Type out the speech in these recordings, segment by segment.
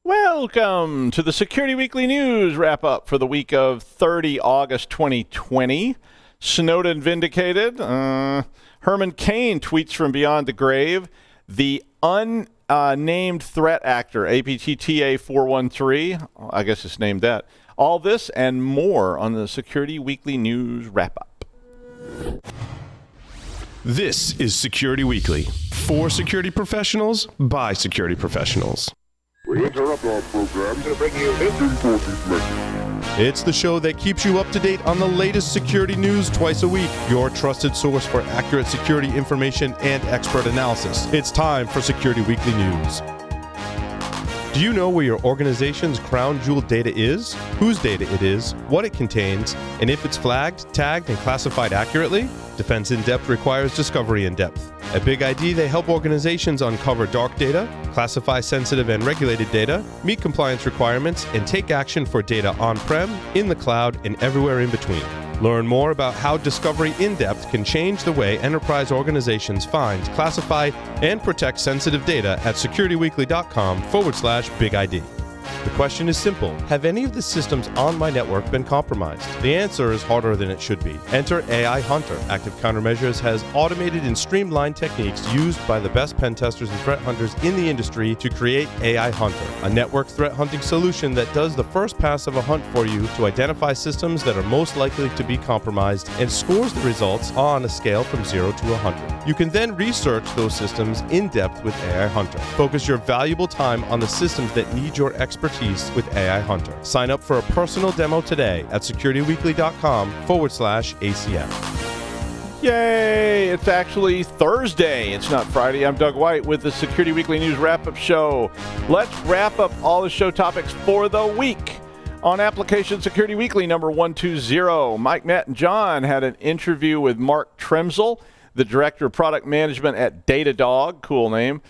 Welcome to the Security Weekly News wrap-up for the week of 30 August 2020. Snowden Vindicated. Hermain Cain tweets from beyond the grave. The unnamed threat actor, APT TA413. I guess it's named that. All this and more on the Security Weekly News wrap-up. This is Security Weekly. For security professionals, by security professionals. We interrupt our program to bring you this important message. It's the show that keeps you up to date on the latest security news twice a week. Your trusted source for accurate security information and expert analysis. It's time for Security Weekly News. Do you know where your organization's crown jewel data is, whose data it is, what it contains, and if it's flagged, tagged, and classified accurately? Defense in Depth requires discovery in depth. At BigID, they help organizations uncover dark data, classify sensitive and regulated data, meet compliance requirements, and take action for data on-prem, in the cloud, and everywhere in between. Learn more about how Discovery in-depth can change the way enterprise organizations find, classify, and protect sensitive data at securityweekly.com/BigID. The question is simple. Have any of the systems on my network been compromised? The answer is harder than it should be. Enter AI Hunter. Active Countermeasures has automated and streamlined techniques used by the best pen testers and threat hunters in the industry to create AI Hunter, a network threat hunting solution that does the first pass of a hunt for you to identify systems that are most likely to be compromised and scores the results on a scale from 0 to 100. You can then research those systems in depth with AI Hunter. Focus your valuable time on the systems that need your expertise with AI Hunter. Sign up for a personal demo today at securityweekly.com/ACF. Yay! It's actually Thursday. It's not Friday. I'm Doug White with the Security Weekly News wrap-up show. Let's wrap up all the show topics for the week. On Application Security Weekly number 120, Mike, Matt, and John had an interview with Mark Tremsel, the Director of Product Management at Datadog. Cool name.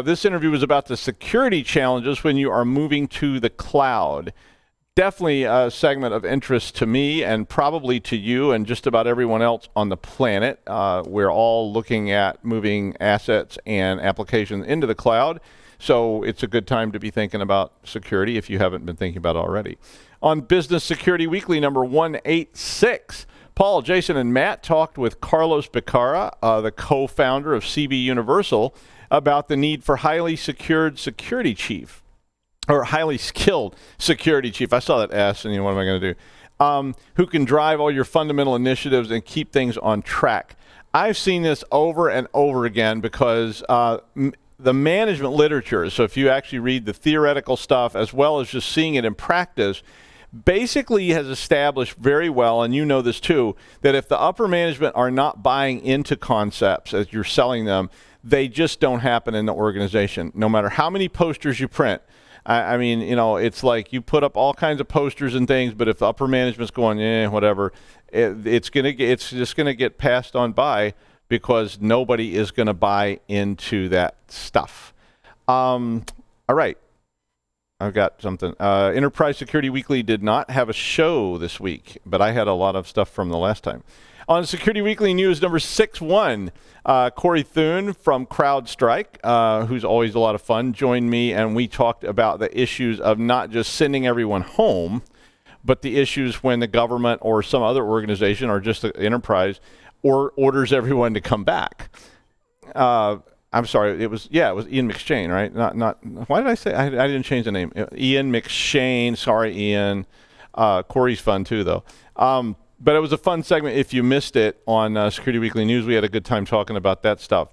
This interview was about the security challenges when you are moving to the cloud. Definitely a segment of interest to me and probably to you and just about everyone else on the planet. We're all looking at moving assets and applications into the cloud, so it's a good time to be thinking about security if you haven't been thinking about it already. On Business Security Weekly number 186, Paul, Jason, and Matt talked with Carlos Becerra, the co-founder of CB Universal, about the need for highly secured security chief, or highly skilled security chief. I saw that S, and what am I going to do? Who can drive all your fundamental initiatives and keep things on track. I've seen this over and over again because the management literature, so if you actually read the theoretical stuff as well as just seeing it in practice, basically has established very well, and you know this too, that if the upper management are not buying into concepts as you're selling them, they just don't happen in the organization, no matter how many posters you print. I mean, it's like you put up all kinds of posters and things, but if the upper management's going, whatever, it's just gonna get passed on by because nobody is gonna buy into that stuff. All right. I've got something. Enterprise Security Weekly did not have a show this week, but I had a lot of stuff from the last time. On Security Weekly News number 61, Corey Thune from CrowdStrike, who's always a lot of fun, joined me, and we talked about the issues of not just sending everyone home, but the issues when the government or some other organization or just the enterprise orders everyone to come back. I'm sorry, it was Ian McShane, right? Not. Why did I say? I didn't change the name. Ian McShane. Sorry, Ian. Corey's fun too, though. But it was a fun segment. If you missed it on Security Weekly News, we had a good time talking about that stuff.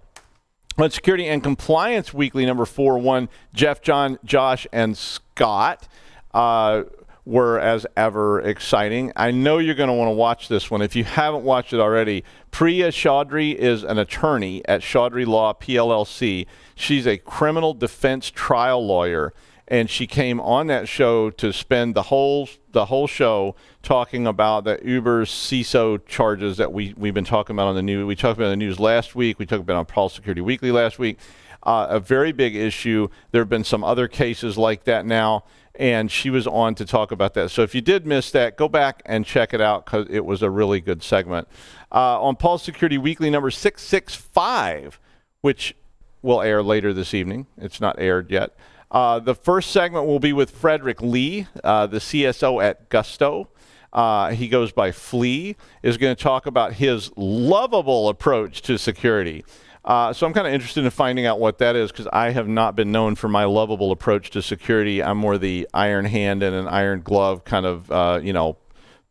On Security and Compliance Weekly number 41, Jeff, John, Josh, and Scott were, as ever, exciting. I know you're going to want to watch this one. If you haven't watched it already, Priya Chaudhry is an attorney at Chaudhry Law PLLC. She's a criminal defense trial lawyer, and she came on that show to spend the whole show talking about the Uber CISO charges that we've been talking about on the news. We talked about the news last week. We talked about on Paul Security Weekly last week. A very big issue. There have been some other cases like that now, and she was on to talk about that. So if you did miss that, go back and check it out because it was a really good segment. On Paul Security Weekly number 665, which will air later this evening. It's not aired yet. The first segment will be with Frederick Lee, the CSO at Gusto. He goes by Flea, is going to talk about his lovable approach to security. So I'm kind of interested in finding out what that is, because I have not been known for my lovable approach to security. I'm more the iron hand and an iron glove kind of,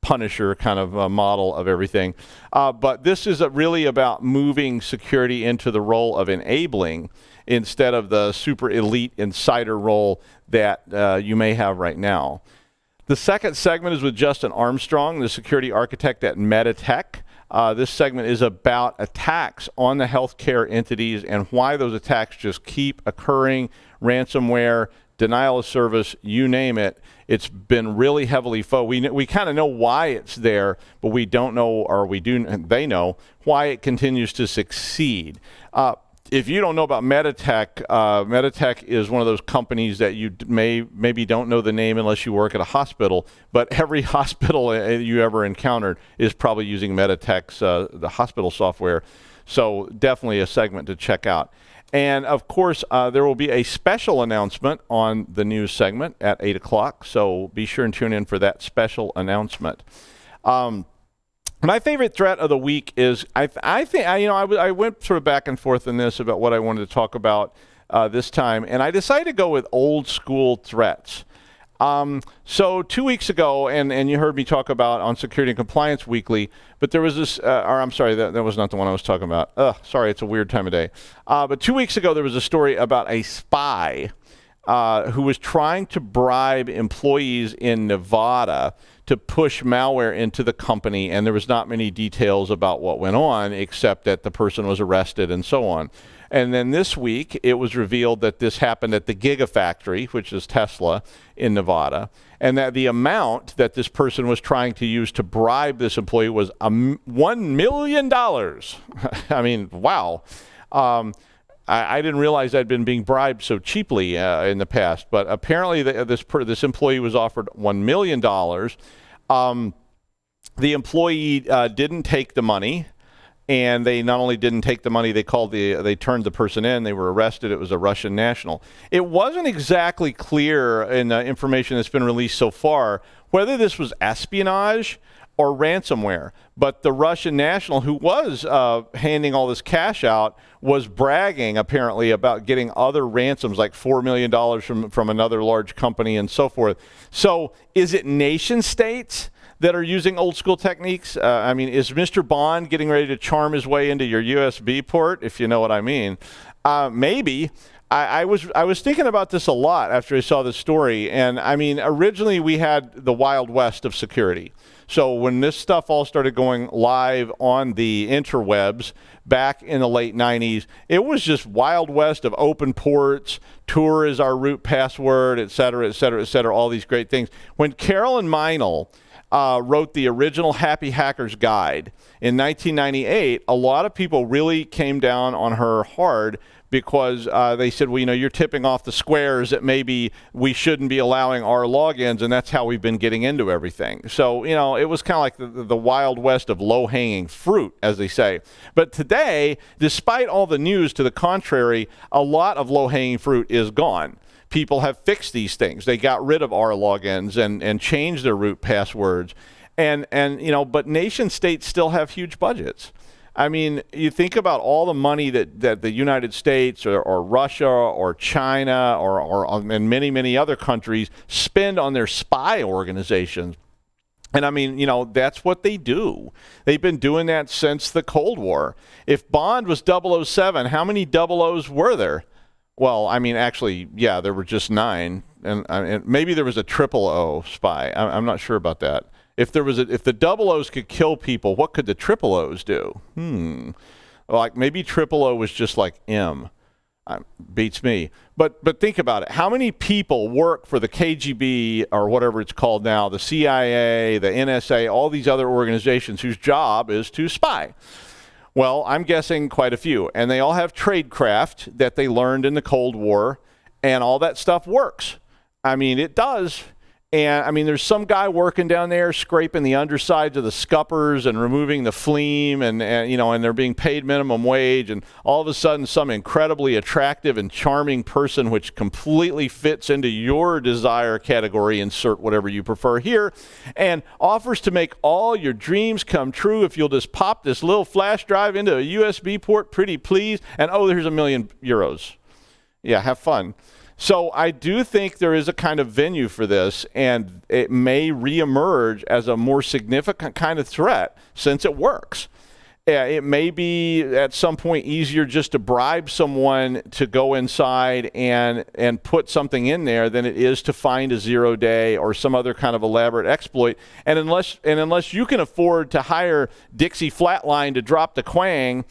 Punisher kind of model of everything. But this is really about moving security into the role of enabling instead of the super elite insider role that you may have right now. The second segment is with Justin Armstrong, the security architect at Meditech. This segment is about attacks on the healthcare entities and why those attacks just keep occurring. Ransomware, denial of service, you name it. It's been really heavily we kind of know why it's there, but we don't know, or they know why it continues to succeed. If you don't know about Meditech, Meditech is one of those companies that you maybe don't know the name unless you work at a hospital, but every hospital you ever encountered is probably using Meditech's the hospital software. So definitely a segment to check out. And of course, there will be a special announcement on the news segment at 8 o'clock. So be sure and tune in for that special announcement. My favorite threat of the week is, I went sort of back and forth in this about what I wanted to talk about this time, and I decided to go with old school threats. So 2 weeks ago, and you heard me talk about on Security and Compliance Weekly, but there was this, I'm sorry, that was not the one I was talking about. Sorry, it's a weird time of day. But 2 weeks ago, there was a story about a spy who was trying to bribe employees in Nevada to push malware into the company, and there was not many details about what went on, except that the person was arrested and so on. And then this week, it was revealed that this happened at the Gigafactory, which is Tesla, in Nevada, and that the amount that this person was trying to use to bribe this employee was $1 million. I mean, wow. I didn't realize I'd been being bribed so cheaply in the past, but apparently this employee was offered $1 million. The employee didn't take the money, and they not only didn't take the money, they turned the person in. They were arrested. It was a Russian national. It wasn't exactly clear in the information that's been released so far whether this was espionage or ransomware, but the Russian national who was handing all this cash out was bragging apparently about getting other ransoms like $4 million from another large company and so forth. So is it nation states that are using old school techniques? I mean, is Mr. Bond getting ready to charm his way into your USB port, if you know what I mean? Maybe. I was thinking about this a lot after I saw this story, and I mean, originally we had the Wild West of security. So when this stuff all started going live on the interwebs back in the late 90s, it was just Wild West of open ports, Tor is our root password, et cetera, et cetera, et cetera, all these great things. When Carolyn Meinel wrote the original Happy Hacker's Guide in 1998, a lot of people really came down on her hard because they said, well, you're tipping off the squares that maybe we shouldn't be allowing our logins, and that's how we've been getting into everything. So, it was kind of like the Wild West of low-hanging fruit, as they say. But today, despite all the news to the contrary, a lot of low-hanging fruit is gone. People have fixed these things. They got rid of our logins and changed their root passwords. And but nation states still have huge budgets. I mean, you think about all the money that the United States or Russia or China and many, many other countries spend on their spy organizations. And I mean, that's what they do. They've been doing that since the Cold War. If Bond was 007, how many 00s were there? Well, I mean, actually, yeah, there were just 9. And maybe there was a 000 spy. I'm not sure about that. If the 00s could kill people, what could the 000s do? Like maybe 000 was just like M. Beats me. But think about it. How many people work for the KGB or whatever it's called now, the CIA, the NSA, all these other organizations whose job is to spy? Well, I'm guessing quite a few. And they all have tradecraft that they learned in the Cold War, and all that stuff works. I mean, it does. And I mean, there's some guy working down there scraping the undersides of the scuppers and removing the fleam, and they're being paid minimum wage. And all of a sudden, some incredibly attractive and charming person, which completely fits into your desire category, insert whatever you prefer here, and offers to make all your dreams come true if you'll just pop this little flash drive into a USB port, pretty please. And oh, there's €1,000,000. Yeah, have fun. So I do think there is a kind of venue for this, and it may reemerge as a more significant kind of threat since it works. It may be at some point easier just to bribe someone to go inside and put something in there than it is to find a 0-day or some other kind of elaborate exploit. And unless you can afford to hire Dixie Flatline to drop the Quang,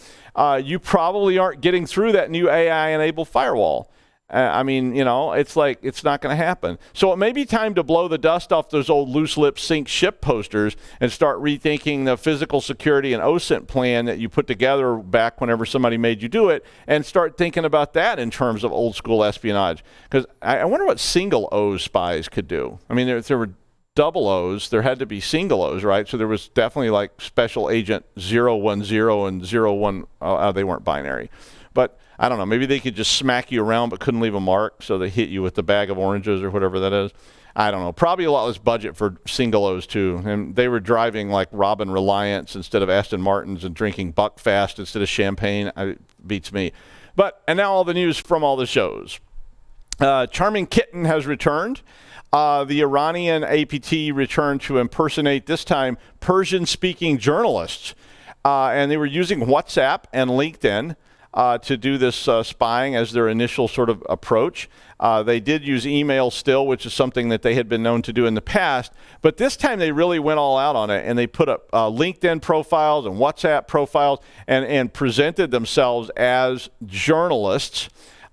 you probably aren't getting through that new AI-enabled firewall. It's like it's not going to happen. So it may be time to blow the dust off those old loose lip sink ship posters and start rethinking the physical security and OSINT plan that you put together back whenever somebody made you do it, and start thinking about that in terms of old school espionage. Because I wonder what single O spies could do. I mean, there were double O's, there had to be single O's, right? So there was definitely like Special Agent 010 and 01. They weren't binary. But I don't know, maybe they could just smack you around but couldn't leave a mark, so they hit you with the bag of oranges or whatever that is. I don't know. Probably a lot less budget for single O's too. And they were driving like Robin Reliance instead of Aston Martins and drinking Buckfast instead of champagne. It beats me. And now all the news from all the shows. Charming Kitten has returned. The Iranian APT returned to impersonate, this time, Persian-speaking journalists. And they were using WhatsApp and LinkedIn to do this spying as their initial sort of approach. They did use email still, which is something that they had been known to do in the past. But this time they really went all out on it, and they put up LinkedIn profiles and WhatsApp profiles and presented themselves as journalists.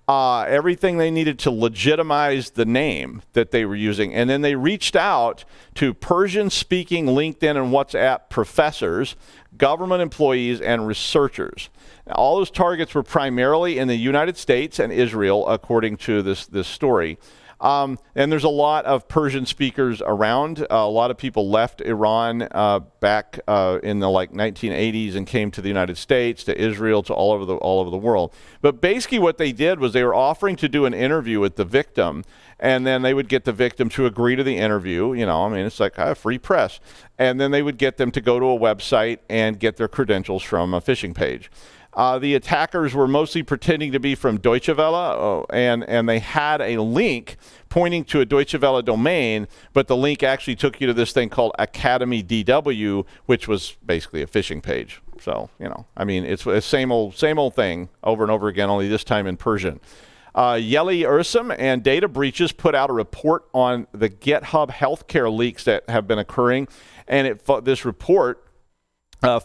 Everything they needed to legitimize the name that they were using. And then they reached out to Persian-speaking LinkedIn and WhatsApp professors, government employees, and researchers. Now, all those targets were primarily in the United States and Israel, according to this story. And there's a lot of Persian speakers around. A lot of people left Iran back in the 1980s and came to the United States, to Israel, to all over the world. But basically what they did was they were offering to do an interview with the victim, and then they would get the victim to agree to the interview. It's like free press. And then they would get them to go to a website and get their credentials from a phishing page. The attackers were mostly pretending to be from Deutsche Welle, and they had a link pointing to a Deutsche Welle domain, but the link actually took you to this thing called Academy DW, which was basically a phishing page. So, it's the same old thing over and over again, only this time in Persian. Yeli Ursum and Data Breaches put out a report on the GitHub healthcare leaks that have been occurring, and this report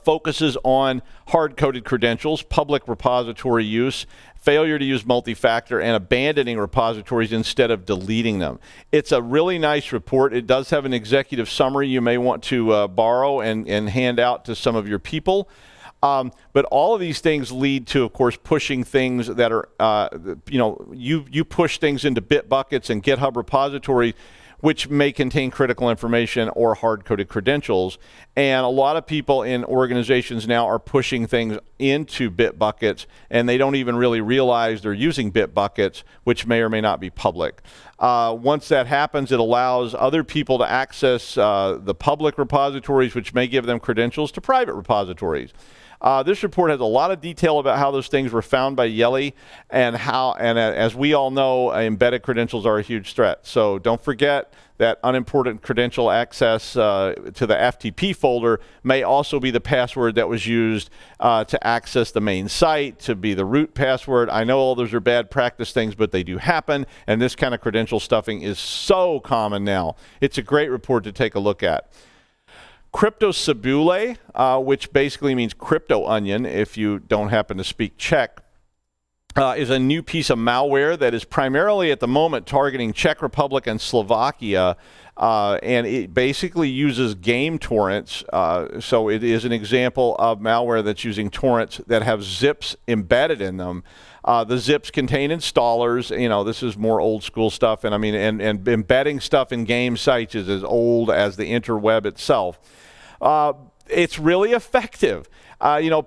focuses on hard-coded credentials, public repository use, failure to use multi-factor, and abandoning repositories instead of deleting them. It's a really nice report. It does have an executive summary you may want to borrow and hand out to some of your people. But all of these things lead to, of course, pushing things that are, you push things into Bitbuckets and GitHub repositories, which may contain critical information or hard-coded credentials. And a lot of people in organizations now are pushing things into Bitbuckets, and they don't even really realize they're using Bitbuckets, which may or may not be public. Once that happens, it allows other people to access the public repositories, which may give them credentials to private repositories. This report has a lot of detail about how those things were found by Yeli, and as we all know, embedded credentials are a huge threat. So don't forget that unimportant credential access to the FTP folder may also be the password that was used to access the main site, to be the root password. I know all those are bad practice things, but they do happen, and this kind of credential stuffing is so common now. It's a great report to take a look at. KryptoCibule, which basically means crypto onion if you don't happen to speak Czech, is a new piece of malware that is primarily at the moment targeting Czech Republic and Slovakia, and it basically uses game torrents. So it is an example of malware that's using torrents that have zips embedded in them. The zips contain installers. This is more old school stuff, and and embedding stuff in game sites is as old as the interweb itself. It's really effective.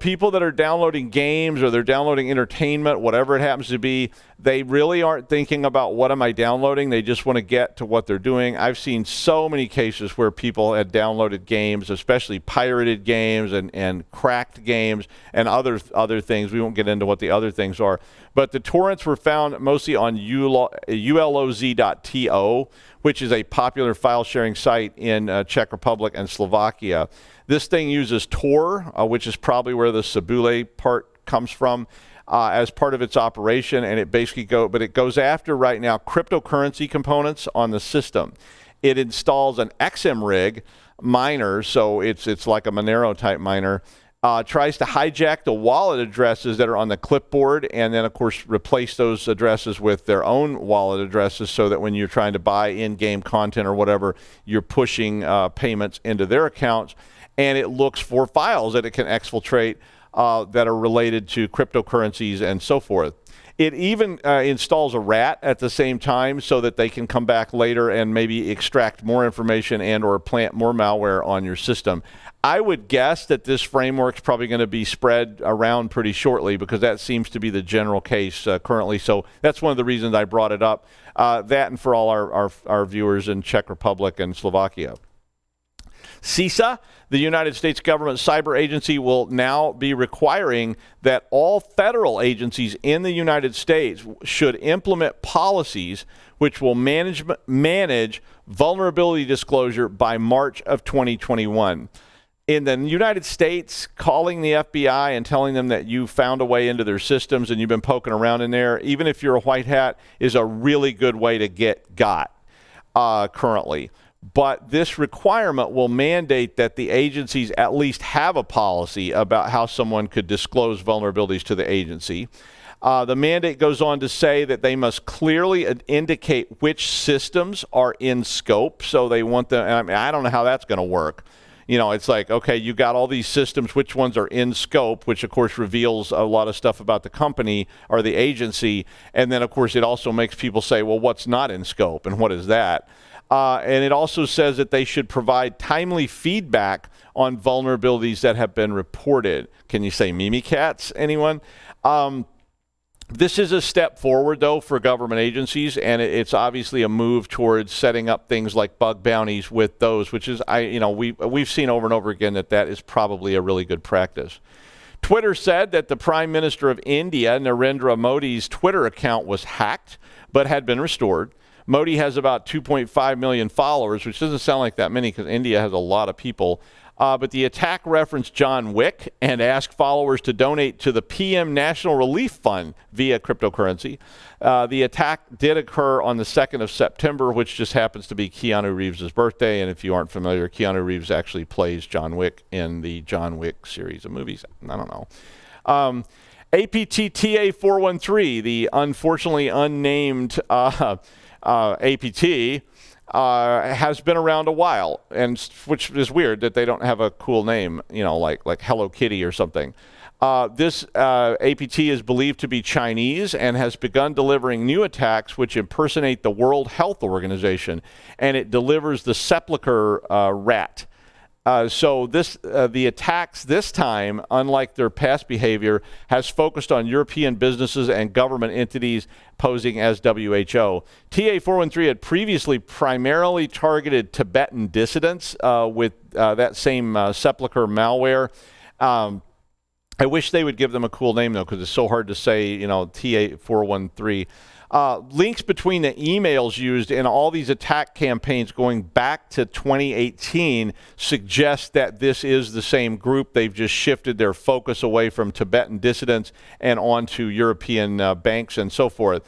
People that are downloading games or they're downloading entertainment, whatever it happens to be, they really aren't thinking about what am I downloading. They just want to get to what they're doing. I've seen so many cases where people had downloaded games, especially pirated games and cracked games and other things. We won't get into what the other things are. But the torrents were found mostly on uloz.to, which is a popular file sharing site in Czech Republic and Slovakia. This thing uses Tor, which is probably where the Cibule part comes from, as part of its operation, and it basically goes after right now cryptocurrency components on the system. It installs an XMRig miner, so it's like a Monero type miner. Tries to hijack the wallet addresses that are on the clipboard, and then of course replace those addresses with their own wallet addresses, so that when you're trying to buy in-game content or whatever, you're pushing payments into their accounts. And it looks for files that it can exfiltrate that are related to cryptocurrencies and so forth. It even installs a rat at the same time, so that they can come back later and maybe extract more information and or plant more malware on your system. I would guess that this framework's probably going to be spread around pretty shortly, because that seems to be the general case currently. So that's one of the reasons I brought it up. That and for all our viewers in Czech Republic and Slovakia. CISA, the United States government cyber agency, will now be requiring that all federal agencies in the United States should implement policies which will manage vulnerability disclosure by March of 2021. In the United States, calling the FBI and telling them that you found a way into their systems and you've been poking around in there, even if you're a white hat, is a really good way to get got currently. But this requirement will mandate that the agencies at least have a policy about how someone could disclose vulnerabilities to the agency. The mandate goes on to say that they must clearly indicate which systems are in scope. So they want them, I don't know how that's going to work. It's like, okay, you got all these systems, which ones are in scope, which of course reveals a lot of stuff about the company or the agency. And then of course it also makes people say, well, what's not in scope and what is that? And it also says that they should provide timely feedback on vulnerabilities that have been reported. Can you say Mimikatz, anyone? This is a step forward, though, for government agencies, and it's obviously a move towards setting up things like bug bounties with those, which is, we've seen over and over again that is probably a really good practice. Twitter said that the Prime Minister of India, Narendra Modi's Twitter account was hacked, but had been restored. Modi has about 2.5 million followers, which doesn't sound like that many because India has a lot of people. But the attack referenced John Wick and asked followers to donate to the PM National Relief Fund via cryptocurrency. The attack did occur on the 2nd of September, which just happens to be Keanu Reeves' birthday. And if you aren't familiar, Keanu Reeves actually plays John Wick in the John Wick series of movies. I don't know. APT TA413, the unfortunately unnamed APT, has been around a while, and which is weird that they don't have a cool name, like Hello Kitty or something. This APT is believed to be Chinese and has begun delivering new attacks which impersonate the World Health Organization, and it delivers the Sepulcher rat. So the attacks this time, unlike their past behavior, has focused on European businesses and government entities posing as WHO. TA413 had previously primarily targeted Tibetan dissidents with that same Sepulcher malware. I wish they would give them a cool name, though, because it's so hard to say, TA413. Links between the emails used in all these attack campaigns going back to 2018 suggest that this is the same group. They've just shifted their focus away from Tibetan dissidents and onto European banks and so forth.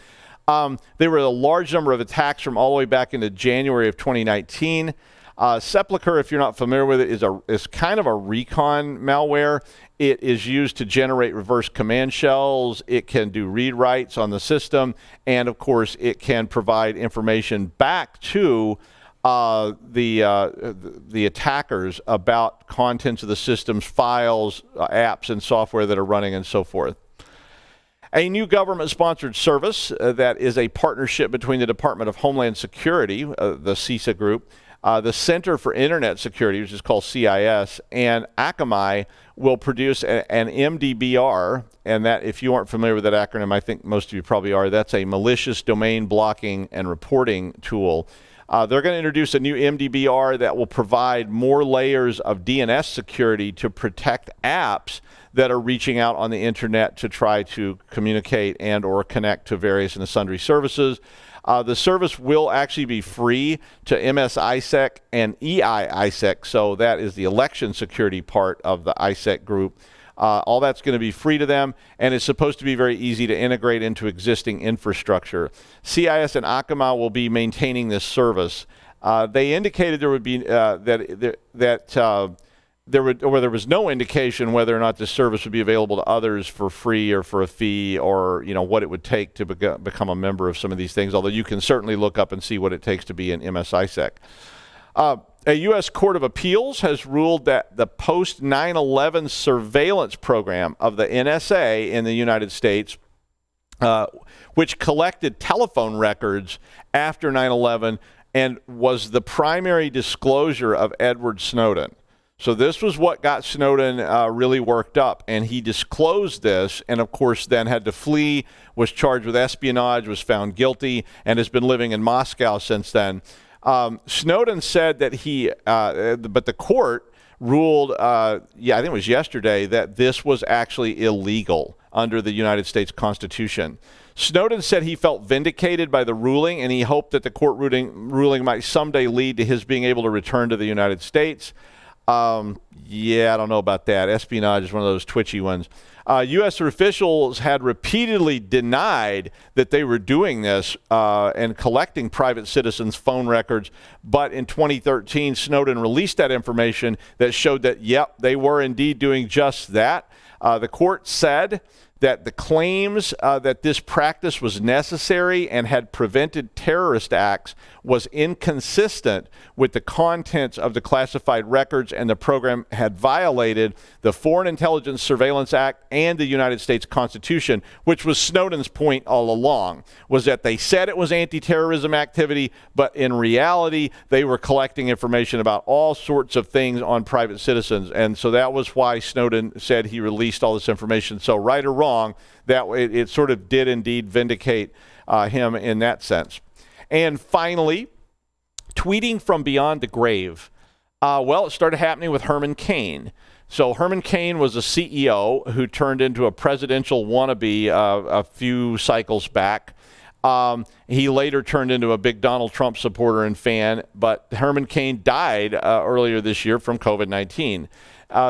There were a large number of attacks from all the way back into January of 2019. Sepulcher, if you're not familiar with it, is kind of a recon malware. It is used to generate reverse command shells. It can do read writes on the system, and of course, it can provide information back to the attackers about contents of the system's files, apps, and software that are running, and so forth. A new government-sponsored service that is a partnership between the Department of Homeland Security, the CISA group, the Center for Internet Security, which is called CIS, and Akamai will produce an MDBR, and that, if you aren't familiar with that acronym, I think most of you probably are, that's a malicious domain blocking and reporting tool. They're going to introduce a new MDBR that will provide more layers of DNS security to protect apps that are reaching out on the internet to try to communicate and or connect to various and sundry services. The service will actually be free to MS-ISEC and EI-ISEC, so that is the election security part of the ISEC group. All that's going to be free to them, and it's supposed to be very easy to integrate into existing infrastructure. CIS and Akamai will be maintaining this service. They indicated there would be there was no indication whether or not this service would be available to others for free or for a fee, or what it would take to become a member of some of these things, although you can certainly look up and see what it takes to be an MS-ISEC. A U.S. Court of Appeals has ruled that the post-9/11 surveillance program of the NSA in the United States, which collected telephone records after 9/11 and was the primary disclosure of Edward Snowden. So this was what got Snowden really worked up, and he disclosed this, and of course then had to flee, was charged with espionage, was found guilty, and has been living in Moscow since then. Snowden said that but the court ruled, I think it was yesterday, that this was actually illegal under the United States Constitution. Snowden said he felt vindicated by the ruling, and he hoped that the court ruling might someday lead to his being able to return to the United States. I don't know about that. Espionage is one of those twitchy ones. U.S. officials had repeatedly denied that they were doing this and collecting private citizens' phone records. But in 2013, Snowden released that information that showed that, yep, they were indeed doing just that. The court said that the claims that this practice was necessary and had prevented terrorist acts was inconsistent with the contents of the classified records, and the program had violated the Foreign Intelligence Surveillance Act and the United States Constitution, which was Snowden's point all along, was that they said it was anti-terrorism activity, but in reality, they were collecting information about all sorts of things on private citizens. And so that was why Snowden said he released all this information. So right or wrong, that it sort of did indeed vindicate him in that sense. And finally, tweeting from beyond the grave. It started happening with Hermain Cain. So Hermain Cain was a CEO who turned into a presidential wannabe a few cycles back. He later turned into a big Donald Trump supporter and fan, but Hermain Cain died earlier this year from COVID-19.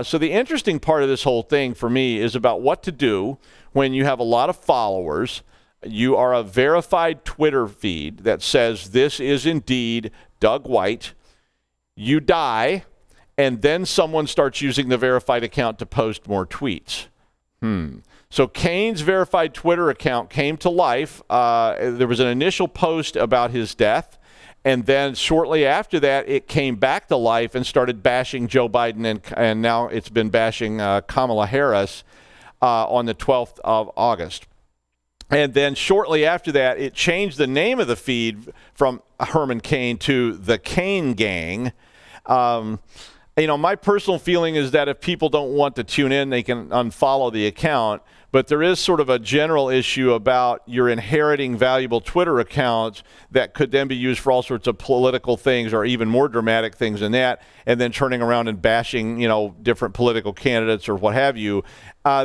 So the interesting part of this whole thing for me is about what to do when you have a lot of followers. You are a verified Twitter feed that says this is indeed Doug White. You die, and then someone starts using the verified account to post more tweets. So Cain's verified Twitter account came to life. There was an initial post about his death, and then shortly after that, it came back to life and started bashing Joe Biden, and now it's been bashing Kamala Harris on the 12th of August. And then shortly after that, it changed the name of the feed from Hermain Cain to the Cain Gang. My personal feeling is that if people don't want to tune in, they can unfollow the account. But there is sort of a general issue about you're inheriting valuable Twitter accounts that could then be used for all sorts of political things or even more dramatic things than that, and then turning around and bashing, different political candidates or what have you.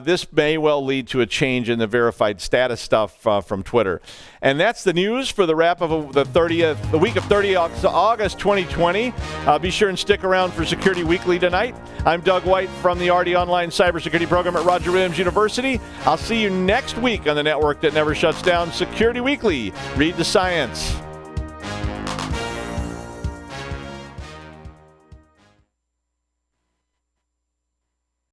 This may well lead to a change in the verified status stuff from Twitter. And that's the news for the wrap of the week of 30th August 2020. Be sure and stick around for Security Weekly tonight. I'm Doug White from the RD Online Cybersecurity Program at Roger Williams University. I'll see you next week on the network that never shuts down, Security Weekly. Read the science.